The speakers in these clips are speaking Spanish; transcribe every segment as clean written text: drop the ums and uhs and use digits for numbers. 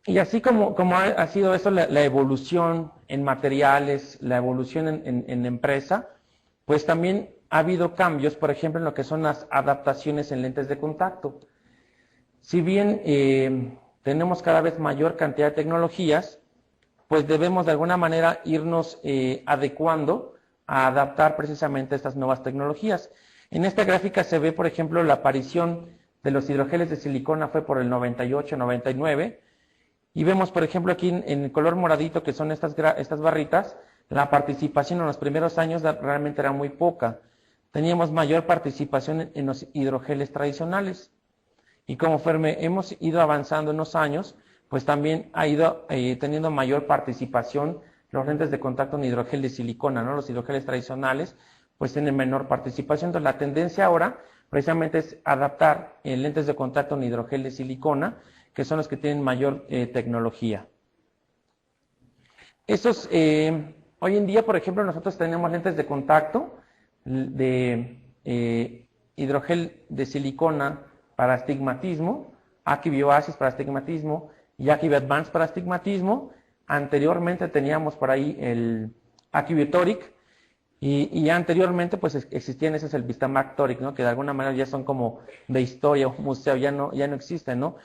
Y así como ha sido eso la evolución en materiales, la evolución en empresa, pues también ha habido cambios, por ejemplo, en lo que son las adaptaciones en lentes de contacto. Si bien tenemos cada vez mayor cantidad de tecnologías, pues debemos de alguna manera irnos adecuando a adaptar precisamente estas nuevas tecnologías. En esta gráfica se ve, por ejemplo, la aparición de los hidrogeles de silicona fue por el 98, 99, y vemos, por ejemplo, aquí en el color moradito, que son estas barritas, la participación en los primeros años realmente era muy poca. Teníamos mayor participación en los hidrogeles tradicionales. Y conforme hemos ido avanzando en los años, pues también ha ido teniendo mayor participación los lentes de contacto en hidrogel de silicona, ¿no? Los hidrogeles tradicionales pues tienen menor participación. Entonces la tendencia ahora precisamente es adaptar lentes de contacto en hidrogel de silicona, que son los que tienen mayor tecnología. Estos, hoy en día, por ejemplo, nosotros tenemos lentes de contacto de hidrogel de silicona para astigmatismo, Acuvue Oasis para astigmatismo y Acuvue Advance para astigmatismo. Anteriormente teníamos por ahí el Acuvue Toric y anteriormente pues existían ese es el Vistamax Toric, ¿no? Que de alguna manera ya son como de historia o museo, ya no existen, ¿no?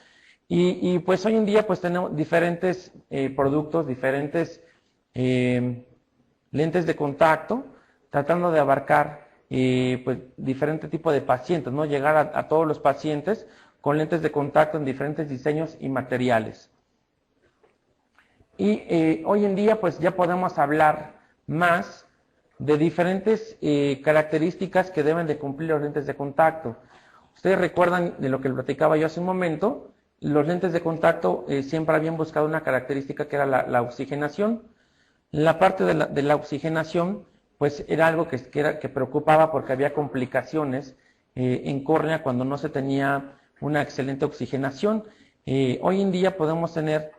Y pues hoy en día pues tenemos diferentes productos, diferentes lentes de contacto, tratando de abarcar pues diferente tipo de pacientes, ¿no? Llegar a todos los pacientes con lentes de contacto en diferentes diseños y materiales. Y hoy en día pues ya podemos hablar más de diferentes características que deben de cumplir los lentes de contacto. Ustedes recuerdan de lo que platicaba yo hace un momento, los lentes de contacto siempre habían buscado una característica que era la oxigenación. La parte de la oxigenación pues era algo que preocupaba porque había complicaciones en córnea cuando no se tenía una excelente oxigenación. Hoy en día podemos tener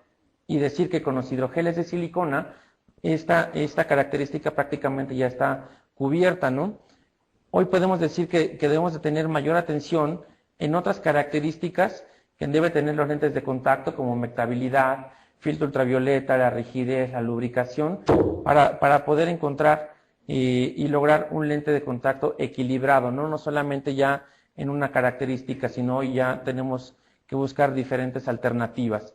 y decir que con los hidrogeles de silicona esta característica prácticamente ya está cubierta, ¿no? Hoy podemos decir que debemos de tener mayor atención en otras características que debe tener los lentes de contacto como humectabilidad, filtro ultravioleta, la rigidez, la lubricación, para poder encontrar y lograr un lente de contacto equilibrado, ¿no? No solamente ya en una característica, sino hoy ya tenemos que buscar diferentes alternativas.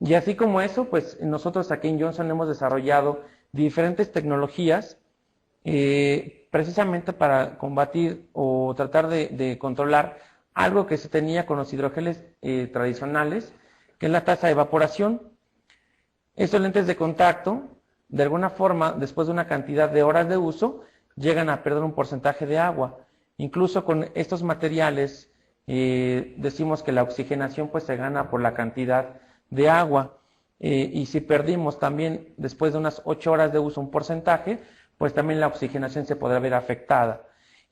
Y así como eso, pues nosotros aquí en Johnson hemos desarrollado diferentes tecnologías precisamente para combatir o tratar de controlar algo que se tenía con los hidrogeles tradicionales, que es la tasa de evaporación. Estos lentes de contacto, de alguna forma, después de una cantidad de horas de uso, llegan a perder un porcentaje de agua. Incluso con estos materiales decimos que la oxigenación pues se gana por la cantidad de agua. Y si perdimos también después de unas 8 horas de uso un porcentaje, pues también la oxigenación se podrá ver afectada.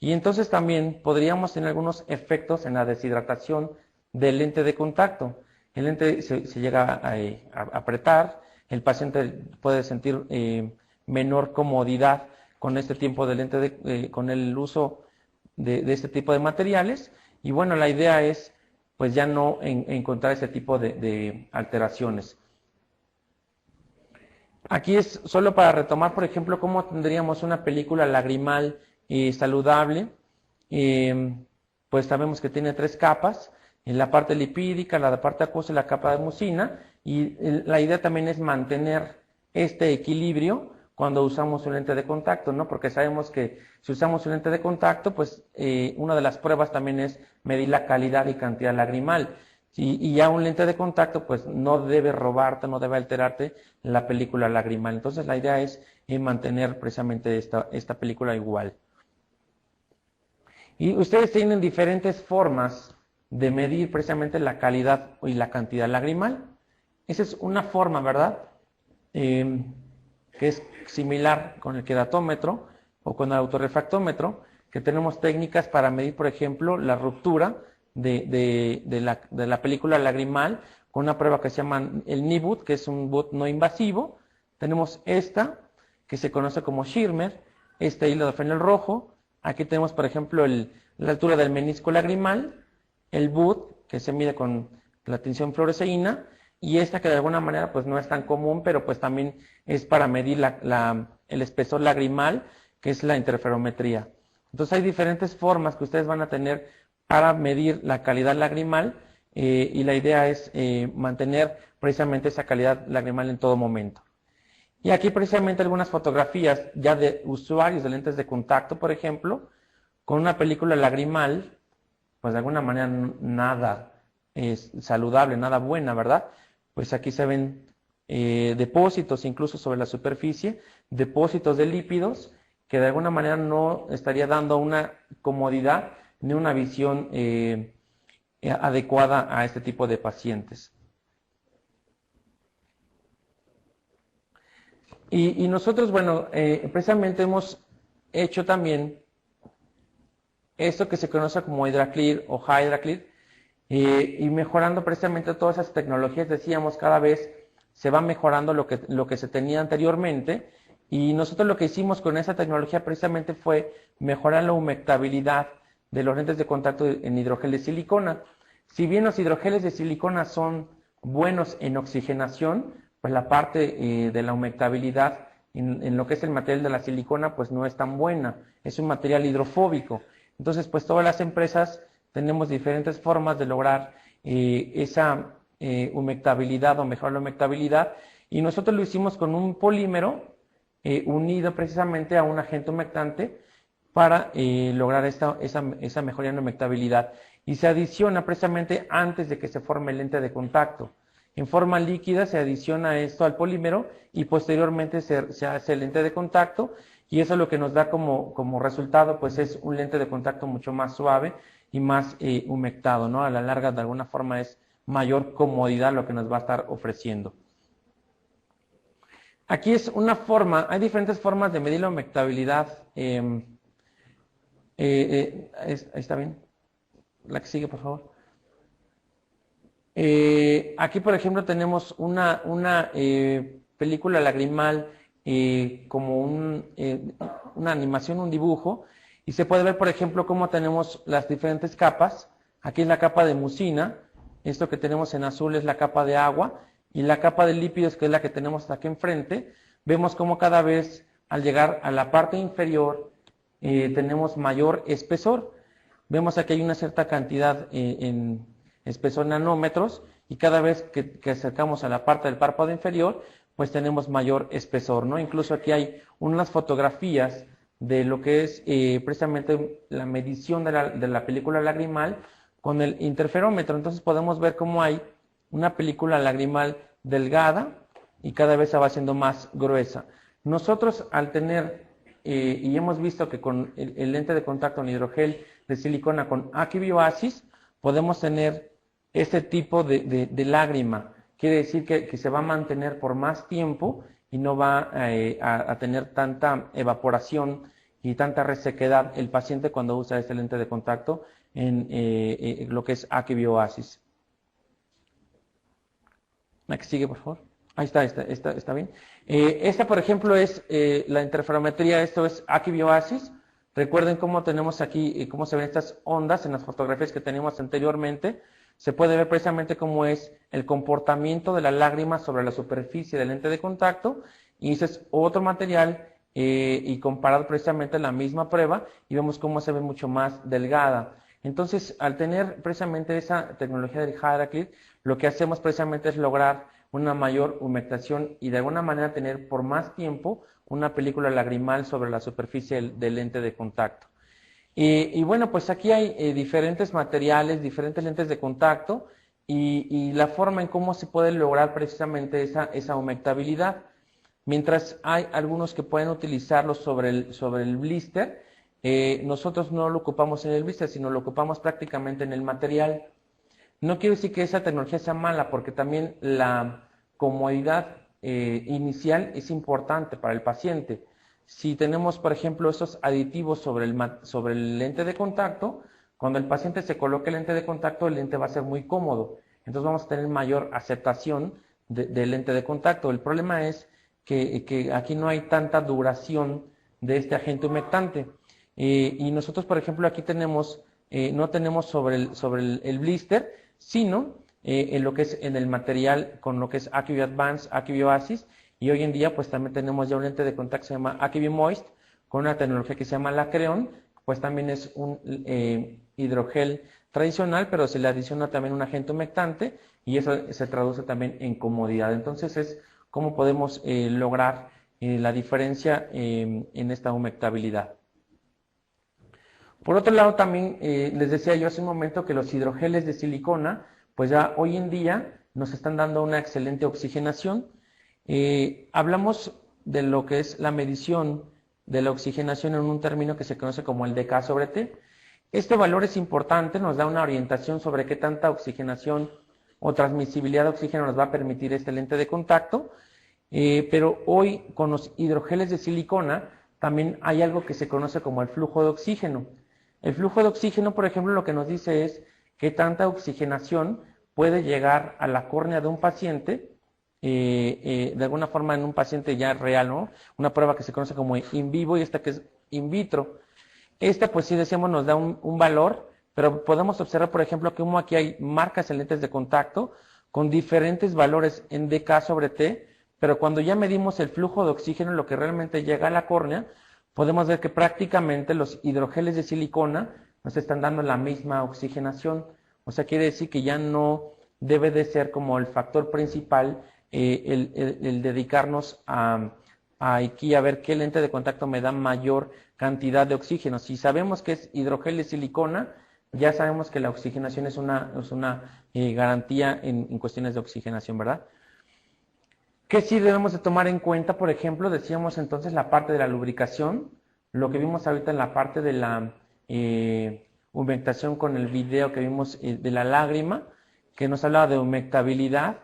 Y entonces también podríamos tener algunos efectos en la deshidratación del lente de contacto. El lente se llega a apretar, el paciente puede sentir menor comodidad con este tiempo de lente, con el uso de este tipo de materiales. Y bueno, la idea es pues ya no encontrar ese tipo de alteraciones. Aquí es solo para retomar, por ejemplo, cómo tendríamos una película lagrimal saludable. Pues sabemos que tiene 3 capas, en la parte lipídica, la parte acuosa y la capa de mucina, y la idea también es mantener este equilibrio cuando usamos un lente de contacto, ¿no? Porque sabemos que si usamos un lente de contacto, pues una de las pruebas también es medir la calidad y cantidad lagrimal. Y ya un lente de contacto pues no debe robarte, no debe alterarte la película lagrimal. Entonces la idea es mantener precisamente esta película igual. Y ustedes tienen diferentes formas de medir precisamente la calidad y la cantidad lagrimal. Esa es una forma, ¿verdad? Que es similar con el queratómetro o con el autorrefractómetro, que tenemos técnicas para medir, por ejemplo, la ruptura de la película lagrimal con una prueba que se llama el NIBUT, que es un BUT no invasivo. Tenemos esta, que se conoce como Schirmer, este hilo de Fresnel rojo. Aquí tenemos, por ejemplo, la altura del menisco lagrimal, el BUT, que se mide con la tinción fluoresceína, y esta que de alguna manera pues no es tan común, pero pues también es para medir el espesor lagrimal, que es la interferometría. Entonces hay diferentes formas que ustedes van a tener para medir la calidad lagrimal, y la idea es mantener precisamente esa calidad lagrimal en todo momento. Y aquí precisamente algunas fotografías ya de usuarios de lentes de contacto, por ejemplo, con una película lagrimal, pues de alguna manera nada es saludable, nada buena, ¿verdad? Pues aquí se ven depósitos incluso sobre la superficie, depósitos de lípidos, que de alguna manera no estaría dando una comodidad ni una visión adecuada a este tipo de pacientes. Y nosotros, bueno, precisamente hemos hecho también esto que se conoce como HydraClear o HydraClear, y mejorando precisamente todas esas tecnologías, decíamos, cada vez se va mejorando lo que se tenía anteriormente, y nosotros lo que hicimos con esa tecnología precisamente fue mejorar la humectabilidad de los lentes de contacto en hidrogel de silicona. Si bien los hidrogeles de silicona son buenos en oxigenación, pues la parte de la humectabilidad en lo que es el material de la silicona pues no es tan buena, es un material hidrofóbico. Entonces pues todas las empresas tenemos diferentes formas de lograr esa humectabilidad o mejorar la humectabilidad, y nosotros lo hicimos con un polímero unido precisamente a un agente humectante para lograr esa mejoría en humectabilidad, y se adiciona precisamente antes de que se forme el lente de contacto. En forma líquida se adiciona esto al polímero y posteriormente se hace el lente de contacto, y eso lo que nos da como resultado pues es un lente de contacto mucho más suave y más humectado, ¿no? A la larga de alguna forma es mayor comodidad lo que nos va a estar ofreciendo. Aquí es una forma, hay diferentes formas de medir la humectabilidad. Ahí está bien. La que sigue, por favor. Aquí, por ejemplo, tenemos una película lagrimal como una animación, un dibujo, y se puede ver, por ejemplo, cómo tenemos las diferentes capas. Aquí es la capa de mucina, esto que tenemos en azul es la capa de agua, y la capa de lípidos, que es la que tenemos hasta aquí enfrente. Vemos cómo cada vez al llegar a la parte inferior tenemos mayor espesor. Vemos aquí hay una cierta cantidad en espesor nanómetros, y cada vez que acercamos a la parte del párpado inferior, pues tenemos mayor espesor, ¿no? Incluso aquí hay unas fotografías de lo que es precisamente la medición de la película lagrimal con el interferómetro. Entonces podemos ver cómo hay una película lagrimal delgada y cada vez se va haciendo más gruesa. Nosotros al tener, y hemos visto que con el lente de contacto en hidrogel de silicona con Aquibioasis, podemos tener este tipo de lágrima. Quiere decir que se va a mantener por más tiempo y no va a tener tanta evaporación y tanta resequedad el paciente cuando usa este lente de contacto en lo que es Aquibioasis. La que sigue, por favor. Ahí está bien. Esta, por ejemplo, es la interferometría, esto es Aquibioasis. Recuerden cómo tenemos aquí, cómo se ven estas ondas en las fotografías que teníamos anteriormente. Se puede ver precisamente cómo es el comportamiento de la lágrima sobre la superficie del lente de contacto, y ese es otro material y comparado precisamente la misma prueba, y vemos cómo se ve mucho más delgada. Entonces, al tener precisamente esa tecnología del HydraClear, lo que hacemos precisamente es lograr una mayor humectación y de alguna manera tener por más tiempo una película lagrimal sobre la superficie del lente de contacto. Y bueno, pues aquí hay diferentes materiales, diferentes lentes de contacto, y la forma en cómo se puede lograr precisamente esa humectabilidad. Mientras hay algunos que pueden utilizarlo sobre el blister, nosotros no lo ocupamos en el blister, sino lo ocupamos prácticamente en el material. No quiero decir que esa tecnología sea mala, porque también la comodidad inicial es importante para el paciente. Si tenemos, por ejemplo, esos aditivos sobre el lente de contacto, cuando el paciente se coloque el lente de contacto, el lente va a ser muy cómodo. Entonces vamos a tener mayor aceptación del lente de contacto. El problema es que aquí no hay tanta duración de este agente humectante. Y nosotros, por ejemplo, aquí tenemos, no tenemos sobre el blister, sino en lo que es en el material con lo que es Acuvue Advanced, Acuvue Oasis, y hoy en día pues también tenemos ya un lente de contacto que se llama Acuvue Moist, con una tecnología que se llama Lacreon, pues también es un hidrogel tradicional, pero se le adiciona también un agente humectante y eso se traduce también en comodidad. Entonces es cómo podemos lograr la diferencia en esta humectabilidad. Por otro lado, también les decía yo hace un momento que los hidrogeles de silicona, pues ya hoy en día nos están dando una excelente oxigenación. Hablamos de lo que es la medición de la oxigenación en un término que se conoce como el dK sobre T. Este valor es importante, nos da una orientación sobre qué tanta oxigenación o transmisibilidad de oxígeno nos va a permitir este lente de contacto, pero hoy con los hidrogeles de silicona también hay algo que se conoce como el flujo de oxígeno. El flujo de oxígeno, por ejemplo, lo que nos dice es qué tanta oxigenación puede llegar a la córnea de un paciente, de alguna forma en un paciente ya real, ¿no? Una prueba que se conoce como in vivo y esta que es in vitro. Esta, pues sí decíamos, nos da un valor, pero podemos observar, por ejemplo, que como aquí hay marcas en lentes de contacto con diferentes valores en dK sobre T, pero cuando ya medimos el flujo de oxígeno, lo que realmente llega a la córnea, podemos ver que prácticamente los hidrogeles de silicona nos están dando la misma oxigenación. O sea, quiere decir que ya no debe de ser como el factor principal el dedicarnos a aquí a ver qué lente de contacto me da mayor cantidad de oxígeno. Si sabemos que es hidrogel de silicona, ya sabemos que la oxigenación es una garantía en cuestiones de oxigenación, ¿verdad? ¿Qué sí debemos de tomar en cuenta? Por ejemplo, decíamos entonces la parte de la lubricación, lo que vimos ahorita en la parte de la humectación con el video que vimos de la lágrima, que nos hablaba de humectabilidad,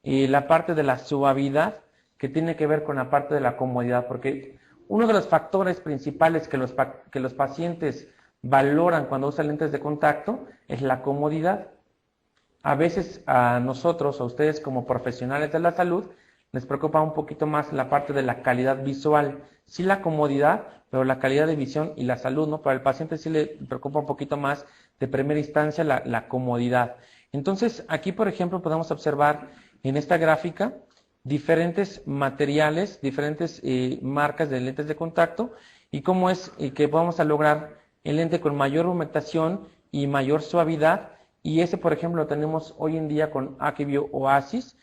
y la parte de la suavidad, que tiene que ver con la parte de la comodidad, porque uno de los factores principales que los pacientes valoran cuando usan lentes de contacto es la comodidad. A veces a nosotros, a ustedes como profesionales de la salud, les preocupa un poquito más la parte de la calidad visual. Sí la comodidad, pero la calidad de visión y la salud, ¿no? Para el paciente sí le preocupa un poquito más de primera instancia la comodidad. Entonces, aquí, por ejemplo, podemos observar en esta gráfica diferentes materiales, diferentes marcas de lentes de contacto y cómo es que vamos a lograr el lente con mayor humectación y mayor suavidad. Y ese, por ejemplo, lo tenemos hoy en día con Acuvue Oasis,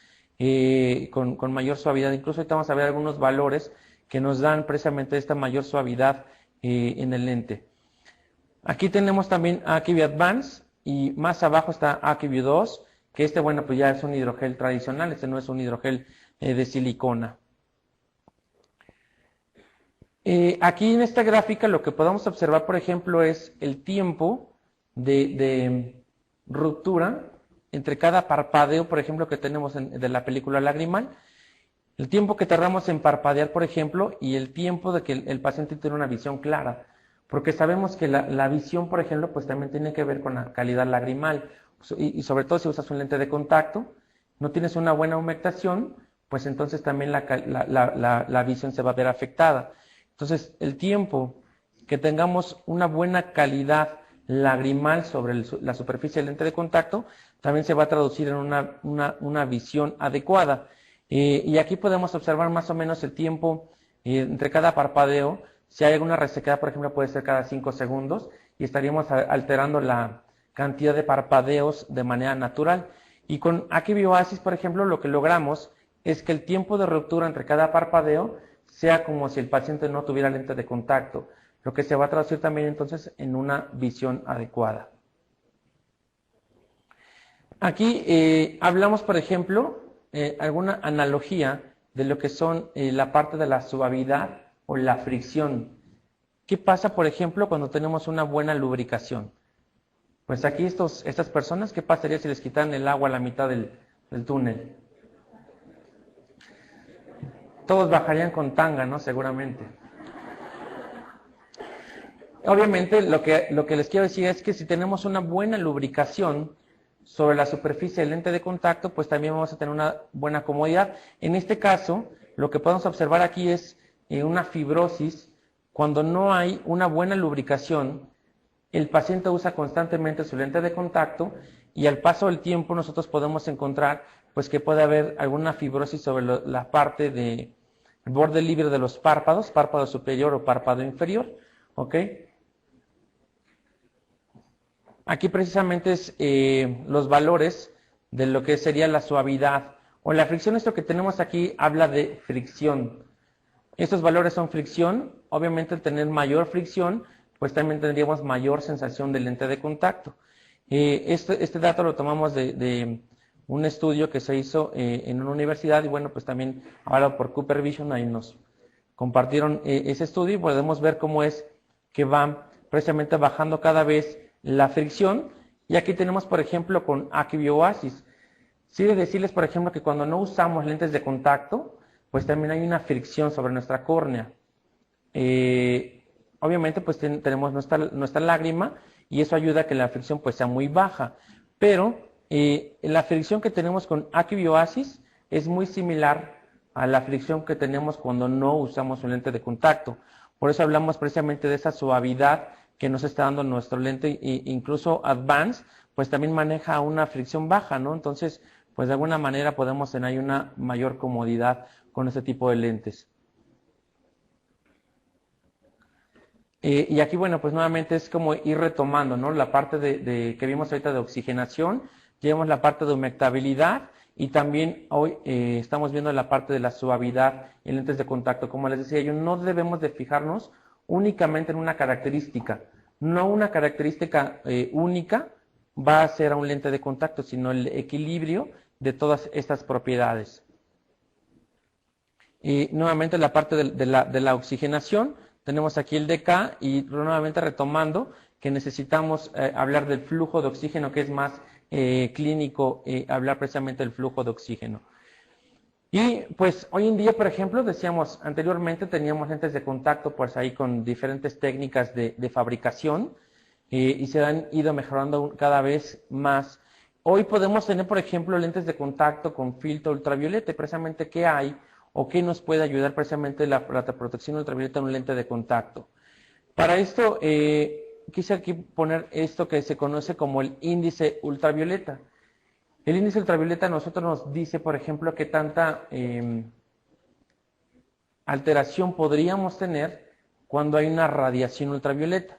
con mayor suavidad. Incluso ahorita vamos a ver algunos valores que nos dan precisamente esta mayor suavidad en el lente. Aquí tenemos también Acuvue Advanced y más abajo está Acuvue 2, que bueno, pues ya es un hidrogel tradicional, este no es un hidrogel de silicona. Aquí en esta gráfica lo que podemos observar, por ejemplo, es el tiempo de ruptura entre cada parpadeo, por ejemplo, que tenemos de la película lagrimal, el tiempo que tardamos en parpadear, por ejemplo, y el tiempo de que el paciente tiene una visión clara. Porque sabemos que la visión, por ejemplo, pues también tiene que ver con la calidad lagrimal. Y sobre todo si usas un lente de contacto, no tienes una buena humectación, pues entonces también la visión se va a ver afectada. Entonces, el tiempo que tengamos una buena calidad lagrimal sobre la superficie del lente de contacto, también se va a traducir en una visión adecuada. Y aquí podemos observar más o menos el tiempo entre cada parpadeo. Si hay alguna resequedad, por ejemplo, puede ser cada 5 segundos y estaríamos alterando la cantidad de parpadeos de manera natural. Y con Acuvue Oasis, por ejemplo, lo que logramos es que el tiempo de ruptura entre cada parpadeo sea como si el paciente no tuviera lente de contacto, lo que se va a traducir también entonces en una visión adecuada. Aquí hablamos, por ejemplo, alguna analogía de lo que son la parte de la suavidad o la fricción. ¿Qué pasa, por ejemplo, cuando tenemos una buena lubricación? Pues aquí estas personas, ¿qué pasaría si les quitaran el agua a la mitad del túnel? Todos bajarían con tanga, ¿no? Seguramente. Obviamente, lo que les quiero decir es que si tenemos una buena lubricación sobre la superficie del lente de contacto, pues también vamos a tener una buena comodidad. En este caso, lo que podemos observar aquí es una fibrosis. Cuando no hay una buena lubricación, el paciente usa constantemente su lente de contacto y al paso del tiempo nosotros podemos encontrar pues que puede haber alguna fibrosis sobre la parte de el borde libre de los párpados, párpado superior o párpado inferior, ¿ok? Aquí precisamente es los valores de lo que sería la suavidad o la fricción. Esto que tenemos aquí habla de fricción. Estos valores son fricción. Obviamente al tener mayor fricción, pues también tendríamos mayor sensación de lente de contacto. Este dato lo tomamos de un estudio que se hizo en una universidad y bueno, pues también hablado por Cooper Vision, ahí nos compartieron ese estudio y podemos ver cómo es que va precisamente bajando cada vez la fricción. Y aquí tenemos, por ejemplo, con Acuvue-Oasis. Sirve decirles, por ejemplo, que cuando no usamos lentes de contacto, pues también hay una fricción sobre nuestra córnea. Obviamente, pues tenemos nuestra lágrima y eso ayuda a que la fricción pues sea muy baja. Pero la fricción que tenemos con Acuvue-Oasis es muy similar a la fricción que tenemos cuando no usamos un lente de contacto. Por eso hablamos precisamente de esa suavidad que nos está dando nuestro lente, e incluso Advance, pues también maneja una fricción baja, ¿no? Entonces, pues de alguna manera podemos tener una mayor comodidad con este tipo de lentes. Y aquí, bueno, pues nuevamente es como ir retomando, ¿no? La parte que vimos ahorita de oxigenación, llevamos la parte de humectabilidad y también hoy estamos viendo la parte de la suavidad en lentes de contacto. Como les decía yo, no debemos de fijarnos únicamente en una característica. No una característica única va a ser a un lente de contacto, sino el equilibrio de todas estas propiedades. Y nuevamente la parte de la oxigenación, tenemos aquí el DK y nuevamente retomando que necesitamos hablar del flujo de oxígeno, que es más clínico, hablar precisamente del flujo de oxígeno. Y pues hoy en día, por ejemplo, decíamos anteriormente teníamos lentes de contacto pues ahí con diferentes técnicas de fabricación y se han ido mejorando cada vez más. Hoy podemos tener, por ejemplo, lentes de contacto con filtro ultravioleta. Precisamente, ¿qué hay o qué nos puede ayudar precisamente la protección ultravioleta en un lente de contacto? Para esto, quise aquí poner esto que se conoce como el índice ultravioleta. El índice ultravioleta a nosotros nos dice, por ejemplo, qué tanta alteración podríamos tener cuando hay una radiación ultravioleta.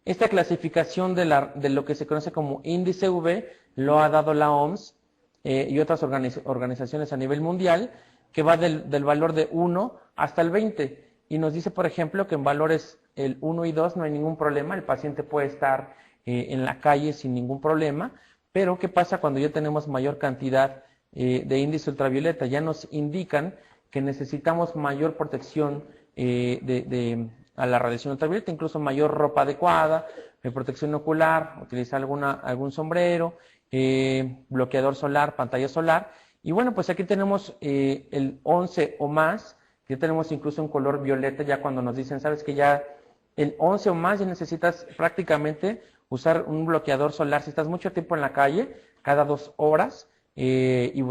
Esta clasificación de lo que se conoce como índice UV lo ha dado la OMS y otras organizaciones a nivel mundial, que va del valor de 1 hasta el 20. Y nos dice, por ejemplo, que en valores el 1 y 2 no hay ningún problema, el paciente puede estar en la calle sin ningún problema. Pero, ¿qué pasa cuando ya tenemos mayor cantidad de índice ultravioleta? Ya nos indican que necesitamos mayor protección a la radiación ultravioleta, incluso mayor ropa adecuada, protección ocular, utilizar algún sombrero, bloqueador solar, pantalla solar. Y bueno, pues aquí tenemos el 11 o más, ya tenemos incluso un color violeta, ya cuando nos dicen, sabes que ya el 11 o más ya necesitas prácticamente usar un bloqueador solar si estás mucho tiempo en la calle, cada 2 horas, y